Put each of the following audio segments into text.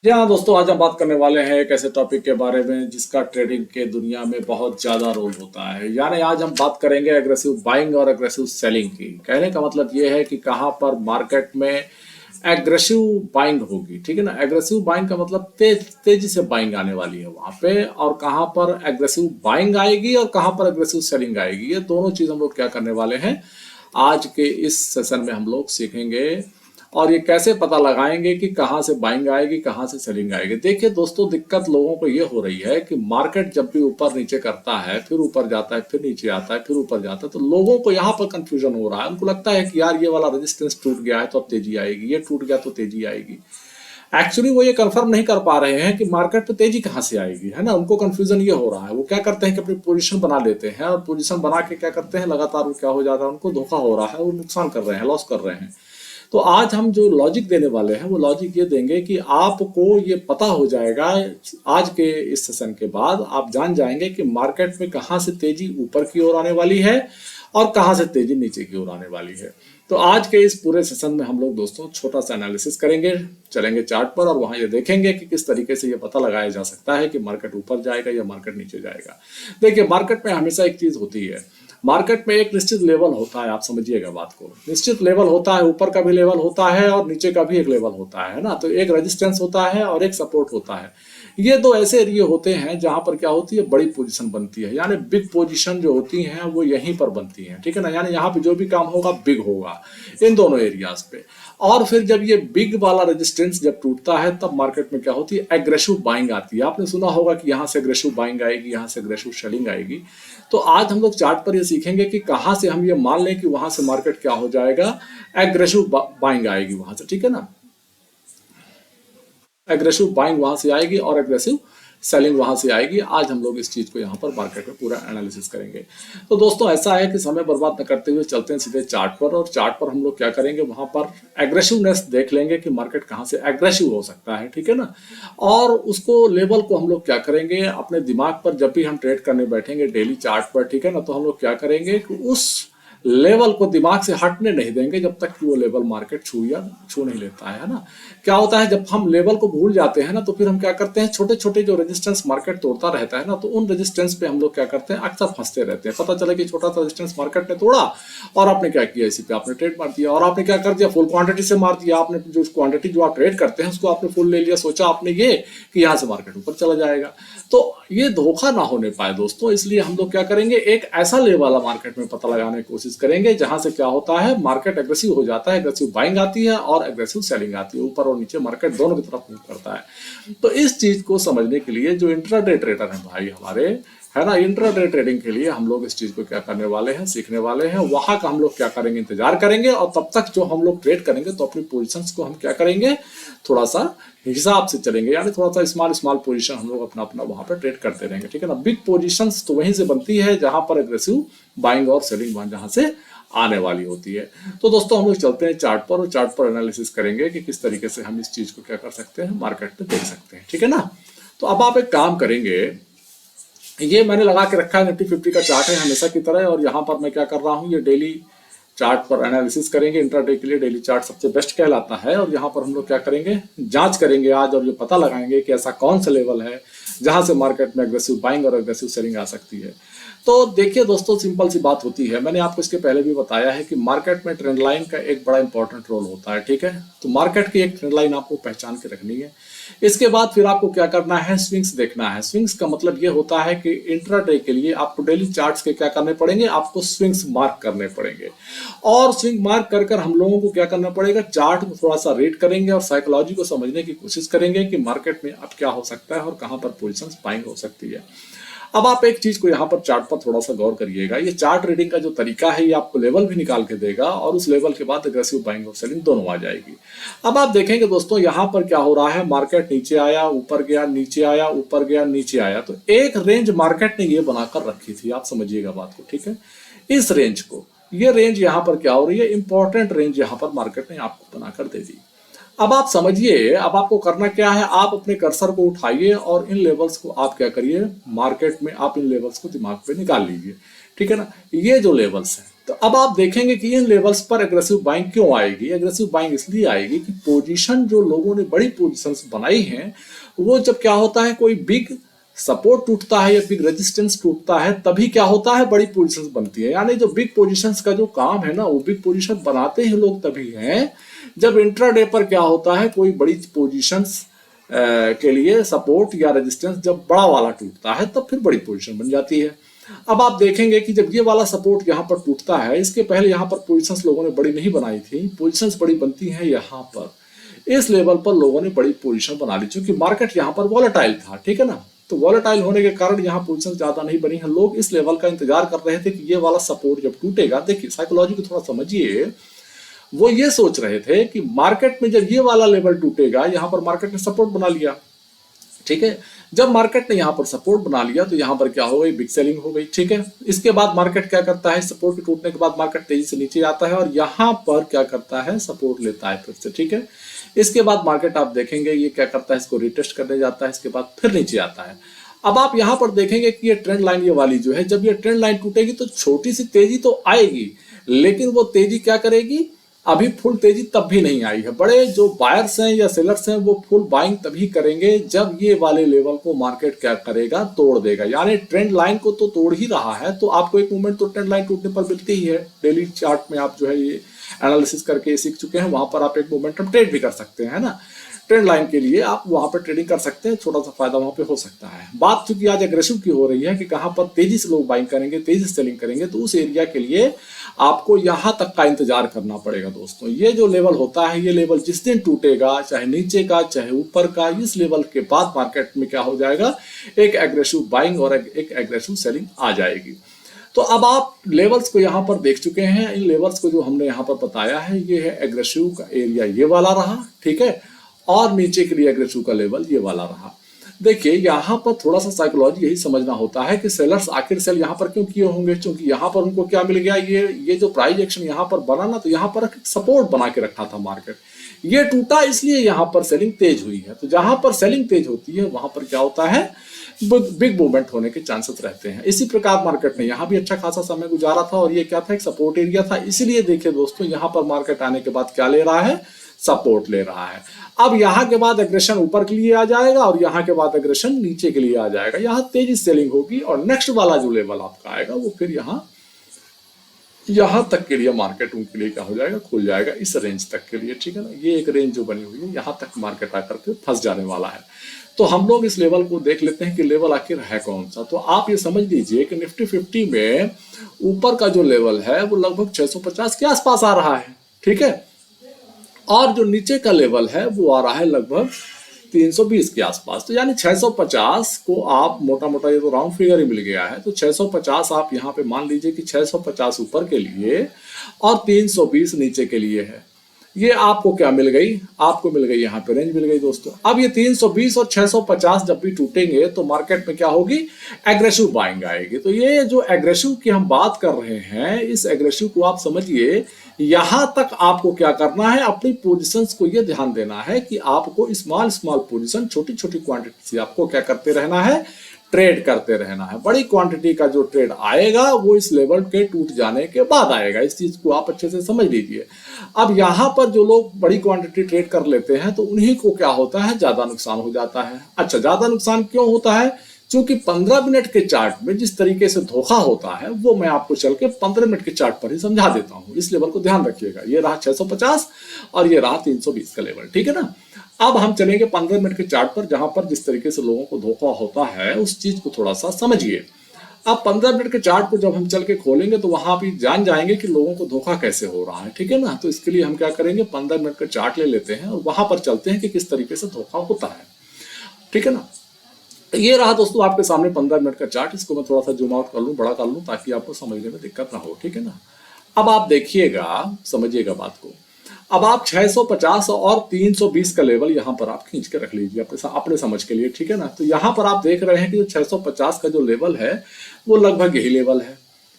जी हाँ दोस्तों, आज हम बात करने वाले हैं एक ऐसे टॉपिक के बारे में जिसका ट्रेडिंग के दुनिया में बहुत ज़्यादा रोल होता है। यानी आज हम बात करेंगे एग्रेसिव बाइंग और एग्रेसिव सेलिंग की। कहने का मतलब ये है कि कहाँ पर मार्केट में एग्रेसिव बाइंग होगी। ठीक है ना। एग्रेसिव बाइंग का मतलब तेजी से बाइंग आने वाली है वहाँ पे, और कहाँ पर एग्रेसिव बाइंग आएगी और कहाँ पर एग्रेसिव सेलिंग आएगी। ये दोनों चीज़ हम लोग क्या करने वाले हैं आज के इस सेशन में हम लोग सीखेंगे। और ये कैसे पता लगाएंगे कि कहाँ से बाइंग आएगी, कहाँ से सेलिंग आएगी। देखिए दोस्तों, दिक्कत लोगों को ये हो रही है कि मार्केट जब भी ऊपर नीचे करता है, फिर ऊपर जाता है, फिर नीचे आता है, फिर ऊपर जाता है, तो लोगों को यहाँ पर कंफ्यूजन हो रहा है। उनको लगता है कि यार ये वाला रेजिस्टेंस टूट गया है तो अब तेजी आएगी, ये टूट गया तो तेजी आएगी। एक्चुअली वो ये कंफर्म नहीं कर पा रहे हैं कि मार्केट पे तेजी कहाँ से आएगी, है ना। उनको कंफ्यूजन ये हो रहा है। वो क्या करते हैं कि अपनी पोजीशन बना लेते हैं, और पोजीशन बना के क्या करते हैं, लगातार वो क्या हो जाता है, उनको धोखा हो रहा है, वो नुकसान कर रहे हैं, लॉस कर रहे हैं। तो आज हम जो लॉजिक देने वाले हैं वो लॉजिक ये देंगे कि आपको ये पता हो जाएगा। आज के इस सेशन के बाद आप जान जाएंगे कि मार्केट में कहाँ से तेजी ऊपर की ओर आने वाली है और कहाँ से तेजी नीचे की ओर आने वाली है। तो आज के इस पूरे सेशन में हम लोग दोस्तों छोटा सा एनालिसिस करेंगे, चलेंगे चार्ट पर, और वहां ये देखेंगे कि किस तरीके से ये पता लगाया जा सकता है कि मार्केट ऊपर जाएगा या मार्केट नीचे जाएगा। देखिए, मार्केट में हमेशा एक चीज होती है। मार्केट में एक निश्चित लेवल होता है, आप समझिएगा बात को। निश्चित लेवल होता है, ऊपर का भी लेवल होता है और नीचे का भी एक लेवल होता है ना। तो एक रेजिस्टेंस होता है और एक सपोर्ट होता है। ये दो ऐसे एरिया होते हैं जहां पर क्या होती है, बड़ी पोजीशन बनती है। यानी बिग पोजीशन जो होती हैं वो यहीं पर बनती हैं। ठीक है ना। यानी यहाँ पे जो भी काम होगा बिग होगा इन दोनों एरियाज पे। और फिर जब ये बिग वाला रेजिस्टेंस जब टूटता है तब मार्केट में क्या होती है, एग्रेसिव बाइंग आती है। आपने सुना होगा कि यहाँ से एग्रेसिव बाइंग आएगी, यहाँ से एग्रेसिव सेलिंग आएगी। तो आज हम लोग चार्ट पर ये सीखेंगे कि कहाँ से हम ये मान लें कि वहां से मार्केट क्या हो जाएगा, एग्रेसिव बाइंग आएगी वहां से। ठीक है ना। एग्रेसिव बाइंग वहां से आएगी और एग्रेसिव सेलिंग वहां से आएगी। आज हम लोग इस चीज को यहाँ पर मार्केट में पूरा एनालिसिस करेंगे। तो दोस्तों, ऐसा है कि समय बर्बाद न करते हुए चलते हैं सीधे चार्ट पर, और चार्ट पर हम लोग क्या करेंगे, वहां पर एग्रेसिवनेस देख लेंगे कि मार्केट कहाँ से एग्रेसिव हो सकता है। ठीक है ना। और उसको लेवल को हम लोग क्या करेंगे, अपने दिमाग पर जब भी हम ट्रेड करने बैठेंगे डेली चार्ट पर, ठीक है ना, तो हम लोग क्या करेंगे कि उस लेवल को दिमाग से हटने नहीं देंगे जब तक कि वो लेवल मार्केट छू नहीं लेता है ना। क्या होता है, जब हम लेवल को भूल जाते हैं ना, तो फिर हम क्या करते हैं, छोटे छोटे जो रेजिस्टेंस मार्केट तोड़ता रहता है ना, तो उन रेजिस्टेंस पे हम लोग क्या करते हैं, अक्सर फंसते रहते हैं। पता चला कि छोटा सा रेजिस्टेंस मार्केट ने तोड़ा और आपने क्या किया, इसी पे आपने ट्रेड मार दिया, और आपने क्या कर दिया, फुल क्वांटिटी से मार दिया। आपने जो क्वांटिटी जो आप ट्रेड करते हैं उसको आपने फुल ले लिया, सोचा आपने ये कि यहाँ से मार्केट ऊपर चला जाएगा। तो ये धोखा ना होने पाए दोस्तों, इसलिए हम लोग क्या करेंगे, एक ऐसा लेवल वाला मार्केट में पता लगाने की कोशिश करेंगे जहां से क्या होता है, मार्केट एग्रेसिव हो जाता है, एग्रेसिव बाइंग आती है और एग्रेसिव सेलिंग आती है, ऊपर और नीचे मार्केट दोनों की तरफ मूव करता है। तो इस चीज को समझने के लिए जो इंट्राडे ट्रेडर हैं भाई हमारे, है ना, इंट्राडे ट्रेडिंग के लिए हम लोग इस चीज को क्या करने वाले हैं, सीखने वाले हैं। वहां का हम लोग क्या करेंगे, इंतजार करेंगे, और तब तक जो हम लोग ट्रेड करेंगे तो अपनी पोजीशंस को हम क्या करेंगे, थोड़ा सा हिसाब से चलेंगे। यानी थोड़ा सा स्मॉल स्मॉल पोजीशन हम लोग अपना अपना वहां पर ट्रेड करते रहेंगे। ठीक है ना। बिग पोजीशंस तो वहीं से बनती है जहां पर एग्रेसिव बाइंग और सेलिंग जहां से आने वाली होती है। तो दोस्तों, हम लोग चलते हैं चार्ट पर, और चार्ट पर एनालिसिस करेंगे कि किस तरीके से हम इस चीज को क्या कर सकते हैं, मार्केट में देख सकते हैं। ठीक है ना। तो अब आप एक काम करेंगे, ये मैंने लगा के रखा है निफ्टी 50 का चार्ट है हमेशा की तरह, और यहाँ पर मैं क्या कर रहा हूँ, ये डेली चार्ट पर एनालिसिस करेंगे। इंट्राडे के लिए डेली चार्ट सबसे बेस्ट कहलाता है, और यहाँ पर हम लोग क्या करेंगे, जांच करेंगे आज, और ये पता लगाएंगे कि ऐसा कौन सा लेवल है जहां से मार्केट में एग्रेसिव बाइंग और एग्रेसिव सेलिंग आ सकती है। तो देखिए दोस्तों, सिंपल सी बात होती है, मैंने आपको इसके पहले भी बताया है कि मार्केट में ट्रेंड लाइन का एक बड़ा इंपॉर्टेंट रोल होता है। ठीक है। तो मार्केट की एक ट्रेंड लाइन आपको पहचान के रखनी है। इसके बाद फिर आपको क्या करना है, स्विंग्स देखना है। स्विंग्स का मतलब ये होता है कि इंट्राडे के लिए आपको डेली चार्ट्स के क्या करने पड़ेंगे, आपको स्विंग्स मार्क करने पड़ेंगे। और स्विंग मार्क कर कर हम लोगों को क्या करना पड़ेगा, चार्ट को थोड़ा सा रीड करेंगे और साइकोलॉजी को समझने की कोशिश करेंगे कि मार्केट में अब क्या हो सकता है और कहां पर पोजीशंस बाइंग हो सकती है। अब आप एक चीज को यहाँ पर चार्ट पर थोड़ा सा गौर करिएगा। ये चार्ट रीडिंग का जो तरीका है, ये आपको लेवल भी निकाल के देगा, और उस लेवल के बाद एग्रेसिव बाइंग और सेलिंग दोनों आ जाएगी। अब आप देखेंगे दोस्तों, यहाँ पर क्या हो रहा है, मार्केट नीचे आया, ऊपर गया, नीचे आया, ऊपर गया, नीचे आया। तो एक रेंज मार्केट ने ये बनाकर रखी थी, आप समझिएगा बात को। ठीक है। इस रेंज को, ये रेंज यहाँ पर क्या हो रही है, इंपॉर्टेंट रेंज यहाँ पर मार्केट ने आपको बनाकर दे दी। अब आप समझिए, अब आपको करना क्या है, आप अपने कर्सर को उठाइए और इन लेवल्स को आप क्या करिए, मार्केट में आप इन लेवल्स को दिमाग पे निकाल लीजिए। ठीक है ना। ये जो लेवल्स हैं, तो अब आप देखेंगे कि इन लेवल्स पर एग्रेसिव बाइंग क्यों आएगी। एग्रेसिव बाइंग इसलिए आएगी कि पोजीशन जो लोगों ने बड़ी पोजीशंस बनाई हैं, वो जब क्या होता है, कोई बिग सपोर्ट टूटता है या बिग रेजिस्टेंस टूटता है, तभी क्या होता है, बड़ी पोजीशंस बनती है। यानी जो बिग पोजीशंस का जो काम है ना, वो बिग पोजीशन बनाते ही लोग तभी हैं जब इंट्राडे पर क्या होता है, कोई बड़ी पोजीशंस के लिए सपोर्ट या रेजिस्टेंस जब बड़ा वाला टूटता है, तब फिर बड़ी पोजीशन बन जाती है। अब आप देखेंगे कि जब ये वाला सपोर्ट यहाँ पर टूटता है, इसके पहले यहाँ पर पोजीशंस लोगों ने बड़ी नहीं बनाई थी, पोजीशंस बड़ी बनती हैं यहाँ पर। इस लेवल पर लोगों ने बड़ी पोजीशन बना ली, क्योंकि मार्केट यहाँ पर वॉलेटाइल था, ठीक है ना। तो वॉलेटाइल होने के कारण यहाँ पोजीशन ज्यादा नहीं बनी है। लोग इस लेवल का इंतजार कर रहे थे कि ये वाला सपोर्ट जब टूटेगा, देखिए साइकोलॉजी को थोड़ा समझिए, वो ये सोच रहे थे कि मार्केट में जब ये वाला लेवल टूटेगा, यहाँ पर मार्केट ने सपोर्ट बना लिया, ठीक है। जब मार्केट ने यहाँ पर सपोर्ट बना लिया तो यहाँ पर क्या हो गई, बिग सेलिंग हो गई, ठीक है। इसके बाद मार्केट क्या करता है, सपोर्ट के टूटने के बाद मार्केट तेजी से नीचे आता है और यहाँ पर क्या करता है, सपोर्ट लेता है फिर से, ठीक है। इसके बाद मार्केट आप देखेंगे ये क्या करता है, इसको रिटेस्ट करने जाता है, इसके बाद फिर नीचे आता है। अब आप यहाँ पर देखेंगे कि ये ट्रेंड लाइन ये वाली जो है, जब ये ट्रेंड लाइन टूटेगी तो छोटी सी तेजी तो आएगी, लेकिन वो तेजी क्या करेगी, अभी फुल तेजी तब भी नहीं आई है। बड़े जो बायर्स हैं या सेलर्स हैं, वो फुल बाइंग तभी करेंगे जब ये वाले लेवल को मार्केट क्या करेगा, तोड़ देगा। यानी ट्रेंड लाइन को तो तोड़ ही रहा है, तो आपको एक मूवमेंट तो ट्रेंड लाइन टूटने पर मिलती ही है। डेली चार्ट में आप जो है ये एनालिसिस करके सीख चुके हैं, वहां पर आप एक मोमेंटम ट्रेड भी कर सकते हैं ना। ट्रेंड लाइन के लिए आप वहां पर ट्रेडिंग कर सकते हैं, छोटा सा फायदा वहां पे हो सकता है। बात चूंकि आज एग्रेसिव की हो रही है कि कहां पर तेजी से लोग बाइंग करेंगे, तेजी से सेलिंग करेंगे, तो उस एरिया के लिए आपको यहां तक का इंतजार करना पड़ेगा दोस्तों। ये जो लेवल होता है, ये लेवल जिस दिन टूटेगा, चाहे नीचे का चाहे ऊपर का, इस लेवल के बाद मार्केट में क्या हो जाएगा, एक एग्रेसिव बाइंग और एक एग्रेसिव सेलिंग आ जाएगी। तो अब आप लेवल्स को यहां पर देख चुके हैं। इन लेवल्स को जो हमने यहां पर बताया है, ये है एग्रेसिव का एरिया, ये वाला रहा, ठीक है, और नीचे के लिए एग्रेसिव का लेवल ये वाला रहा। देखिए यहां पर थोड़ा सा साइकोलॉजी यही समझना होता है कि सेलर्स आखिर सेल यहां पर क्यों किए होंगे, क्योंकि यहां पर उनको क्या मिल गया, ये जो प्राइस एक्शन यहां पर बना ना, तो यहां पर सपोर्ट बना के रखा था मार्केट, ये टूटा, इसलिए यहां पर सेलिंग तेज हुई है। तो जहां पर सेलिंग तेज होती है वहां पर क्या होता है, बिग मूवमेंट होने के चांसेस रहते हैं। इसी प्रकार मार्केट ने यहाँ भी अच्छा खासा समय गुजारा था और ये क्या था, एक सपोर्ट एरिया था। इसीलिए देखिए दोस्तों, यहाँ पर मार्केट आने के बाद क्या ले रहा है, सपोर्ट ले रहा है। अब यहाँ के बाद एग्रेशन ऊपर के लिए आ जाएगा और यहाँ के बाद एग्रेशन नीचे के लिए आ जाएगा। यहाँ तेजी सेलिंग होगी और नेक्स्ट वाला जो लेवल आपका आएगा वो फिर यहाँ तक के लिए मार्केट उनके लिए क्या हो जाएगा, खुल जाएगा, इस रेंज तक के लिए, ठीक है ना। ये एक रेंज जो बनी हुई है, यहाँ तक मार्केट आकर के फंस जाने वाला है। तो हम लोग इस लेवल को देख लेते हैं कि लेवल आखिर है कौन सा। तो आप ये समझ लीजिए कि निफ्टी 50 में ऊपर का जो लेवल है वो लगभग 650 के आसपास आ रहा है, ठीक है, और जो नीचे का लेवल है वो आ रहा है लगभग 320 के आसपास। तो यानी 650 को आप मोटा मोटा, ये तो राउंड फिगर ही मिल गया है, तो 650 आप यहाँ पे मान लीजिए कि 650 ऊपर के लिए और 320 नीचे के लिए है। ये आपको क्या मिल गई, आपको मिल गई यहाँ पे रेंज मिल गई दोस्तों। अब ये 320 और 650 जब भी टूटेंगे तो मार्केट में क्या होगी, एग्रेसिव बाइंग आएगी। तो ये जो एग्रेसिव की हम बात कर रहे हैं, इस एग्रेसिव को आप समझिए, यहां तक आपको क्या करना है, अपनी पोजीशंस को ये ध्यान देना है कि आपको स्मॉल स्मॉल पोजीशन, छोटी छोटी क्वांटिटी से आपको क्या करते रहना है, ट्रेड करते रहना है। बड़ी क्वांटिटी का जो ट्रेड आएगा वो इस लेवल के टूट जाने के बाद आएगा। इस चीज को आप अच्छे से समझ लीजिए। अब यहाँ पर जो लोग बड़ी क्वांटिटी ट्रेड कर लेते हैं तो उन्हीं को क्या होता है, ज्यादा नुकसान हो जाता है। अच्छा, ज्यादा नुकसान क्यों होता है, क्योंकि 15 मिनट के चार्ट में जिस तरीके से धोखा होता है वो मैं आपको चल के 15 मिनट के चार्ट पर ही समझा देता हूं। इस लेवल को ध्यान रखिएगा, ये रहा 650 और ये रहा 320 का लेवल, ठीक है ना। अब हम चलेंगे 15 मिनट के चार्ट पर, जहां पर जिस तरीके से लोगों को धोखा होता है उस चीज को थोड़ा सा समझिए। अब 15 मिनट के चार्ट को जब हम चल के खोलेंगे तो वहां भी जान जाएंगे कि लोगों को धोखा कैसे हो रहा है, ठीक है ना। तो इसके लिए हम क्या करेंगे, 15 मिनट का चार्ट ले लेते हैं और वहां पर चलते हैं कि किस तरीके से धोखा होता है, ठीक है ना। ये रहा दोस्तों आपके सामने 15 मिनट का चार्ट। इसको मैं थोड़ा सा जूम आउट कर लूं, बड़ा कर लूं, ताकि आपको समझने में दिक्कत ना हो, ठीक है ना। अब आप देखिएगा, समझिएगा बात को। अब आप 650 और 320 का लेवल यहां पर आप खींच के रख लीजिए अपने समझ के लिए, ठीक है ना। तो यहां पर आप देख रहे हैं कि जो 650 का जो लेवल है वो लगभग यही लेवल है,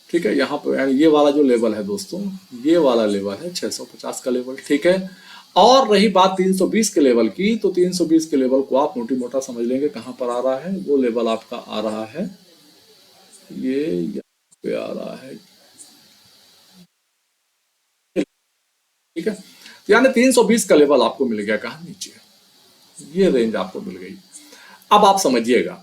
ठीक है। यहाँ पर ये वाला जो लेवल है दोस्तों, ये वाला लेवल है 650 का लेवल, ठीक है। और रही बात 320 के लेवल की, तो 320 के लेवल को आप मोटी मोटा समझ लेंगे कहां पर आ रहा है। वो लेवल आपका आ रहा है, ये यहाँ पे आ रहा है, ठीक है, यानी 320 का लेवल आपको मिल गया कहाँ, नीचे, ये रेंज आपको मिल गई। अब आप समझिएगा,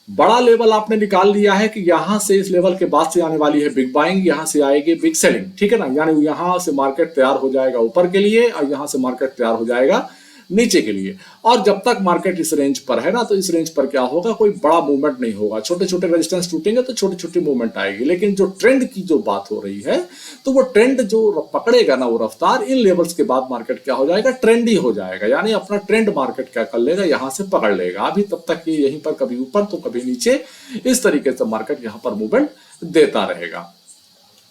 बड़ा लेवल आपने निकाल लिया है कि यहां से इस लेवल के बाद से आने वाली है बिग बाइंग, यहां से आएगी बिग सेलिंग, ठीक है ना, यानी यहां से मार्केट तैयार हो जाएगा ऊपर के लिए और यहां से मार्केट तैयार हो जाएगा नीचे के लिए। और जब तक मार्केट इस रेंज पर है ना, तो इस रेंज पर क्या होगा, कोई बड़ा मूवमेंट नहीं होगा, छोटे छोटे रेजिस्टेंस टूटेंगे तो छोटी छोटी मूवमेंट आएगी। लेकिन जो ट्रेंड की जो बात हो रही है, तो वो ट्रेंड जो पकड़ेगा ना, वो रफ्तार इन लेवल्स के बाद मार्केट क्या हो जाएगा, ट्रेंडी हो जाएगा, यानी अपना ट्रेंड मार्केट क्या कर लेगा, यहां से पकड़ लेगा। अभी तब तक ये यहीं पर कभी ऊपर तो कभी नीचे, इस तरीके से मार्केट यहां पर मूवमेंट देता रहेगा।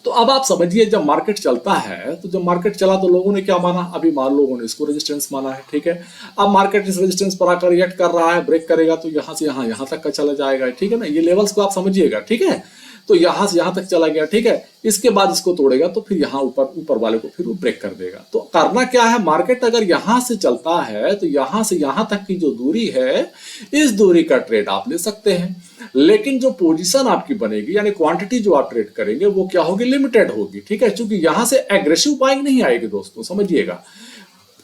तो अब आप समझिए, जब मार्केट चलता है, तो जब मार्केट चला तो लोगों ने क्या माना, अभी मान लोगों ने इसको रेजिस्टेंस माना है, ठीक है। अब मार्केट इस रेजिस्टेंस पर आकर रिएक्ट कर रहा है, ब्रेक करेगा तो यहां से यहां तक का चला जाएगा, ठीक है ना, ये लेवल्स को आप समझिएगा, ठीक है। तो यहां से यहां तक चला गया, ठीक है, इसके बाद इसको तोड़ेगा तो फिर यहां ऊपर वाले को फिर वो ब्रेक कर देगा। तो करना क्या है, मार्केट अगर यहां से चलता है तो यहां से यहां तक की जो दूरी है, इस दूरी का ट्रेड आप ले सकते हैं। लेकिन जो पोजीशन आपकी बनेगी, यानी क्वांटिटी जो आप ट्रेड करेंगे, वो क्या होगी, लिमिटेड होगी, ठीक है, क्योंकि यहां से एग्रेसिव बाइंग नहीं आएगी दोस्तों, समझिएगा।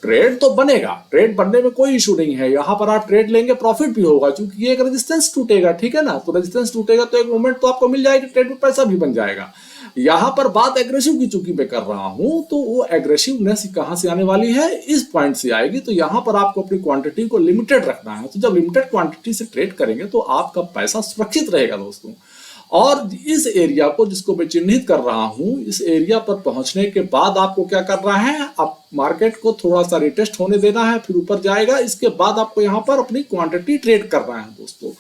ट्रेड तो बनेगा, ट्रेड बनने में कोई इशू नहीं है, यहां पर आप ट्रेड लेंगे, प्रॉफिट भी होगा, क्योंकि ये एक रेजिस्टेंस टूटेगा, ठीक है ना, तो रेजिस्टेंस टूटेगा तो एक मोमेंट तो आपको मिल जाएगी, ट्रेड में पैसा भी बन जाएगा। यहां पर बात एग्रेसिव की चूंकि मैं कर रहा हूं, तो वो एग्रेसिवनेस कहां से आने वाली है, इस पॉइंट से आएगी। तो यहां पर आपको अपनी क्वांटिटी को लिमिटेड रखना है। तो जब लिमिटेड क्वांटिटी से ट्रेड करेंगे तो आपका पैसा सुरक्षित रहेगा दोस्तों। और इस एरिया को जिसको मैं चिन्हित कर रहा हूं, इस एरिया पर पहुंचने के बाद आपको क्या करना है, आप मार्केट को थोड़ा सा रिटेस्ट होने देना है, फिर ऊपर जाएगा, इसके बाद आपको यहां पर अपनी क्वांटिटी ट्रेड करना है दोस्तों।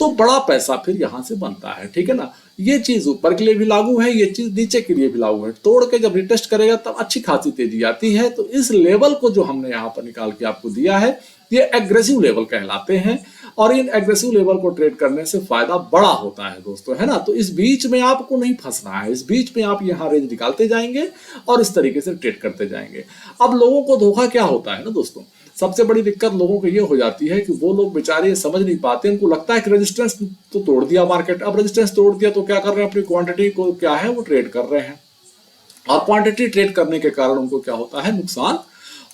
तो बड़ा पैसा फिर यहां से बनता है, ठीक है ना। ये चीज ऊपर के लिए भी लागू है, ये चीज नीचे के लिए भी लागू है। तोड़ के जब रिटेस्ट करेगा तब अच्छी खासी तेजी आती है। तो इस लेवल को जो हमने यहां पर निकाल के आपको दिया है, ये एग्रेसिव लेवल कहलाते हैं। और इन एग्रेसिव लेवल को ट्रेड करने से फायदा बड़ा होता है दोस्तों, है ना। तो इस बीच में आपको नहीं फंसना है, इस बीच में आप यहाँ रेंज निकालते जाएंगे और इस तरीके से ट्रेड करते जाएंगे। अब लोगों को धोखा क्या होता है ना दोस्तों, सबसे बड़ी दिक्कत लोगों को ये हो जाती है कि वो लोग बेचारे समझ नहीं पाते, उनको लगता है कि रेजिस्टेंस तो तोड़ दिया मार्केट, अब रेजिस्टेंस तोड़ दिया तो क्या कर रहे हैं, अपनी क्वांटिटी को क्या है वो ट्रेड कर रहे हैं। और क्वांटिटी ट्रेड करने के कारण उनको क्या होता है, नुकसान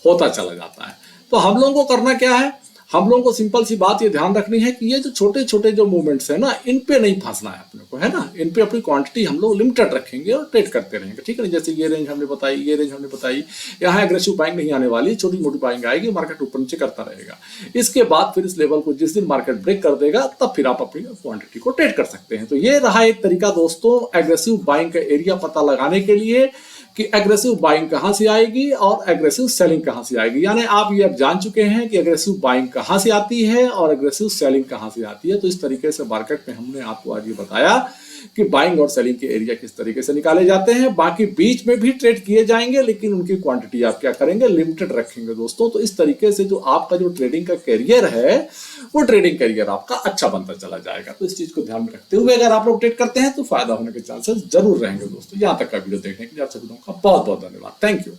होता चला जाता है। तो हम लोगों को करना क्या है, हम लोगों को सिंपल सी बात ये ध्यान रखनी है कि ये जो छोटे छोटे जो मूवमेंट्स है ना, इन पे नहीं फंसना है अपने को, है ना। इन पे अपनी क्वांटिटी हम लोग लिमिटेड रखेंगे और ट्रेड करते रहेंगे, ठीक है ना। जैसे ये रेंज हमने बताई, ये रेंज हमने बताई, यहाँ एग्रेसिव बाइंग नहीं आने वाली, छोटी मोटी बाइंग आएगी, मार्केट ऊपर नीचे करता रहेगा। इसके बाद फिर इस लेवल को जिस दिन मार्केट ब्रेक कर देगा, तब फिर आप अपनी क्वांटिटी को ट्रेड कर सकते हैं। तो ये रहा एक तरीका दोस्तों, एग्रेसिव बाइंग का एरिया पता लगाने के लिए कि एग्रेसिव बाइंग कहां से आएगी और एग्रेसिव सेलिंग कहां से आएगी। यानी आप ये अब जान चुके हैं कि एग्रेसिव बाइंग कहां से आती है और एग्रेसिव सेलिंग कहां से आती है। तो इस तरीके से मार्केट में हमने आपको आज ये बताया कि बाइंग और सेलिंग के एरिया किस तरीके से निकाले जाते हैं। बाकी बीच में भी ट्रेड किए जाएंगे, लेकिन उनकी क्वांटिटी आप क्या करेंगे, लिमिटेड रखेंगे दोस्तों। तो इस तरीके से जो आपका जो ट्रेडिंग का करियर है, वो ट्रेडिंग करियर आपका अच्छा बनता चला जाएगा। तो इस चीज को ध्यान में रखते हुए अगर आप लोग ट्रेड करते हैं तो फायदा होने के चांसेस जरूर रहेंगे दोस्तों। यहां तक का वीडियो देखने के लिए आप सभी लोगों का बहुत बहुत धन्यवाद। Thank you.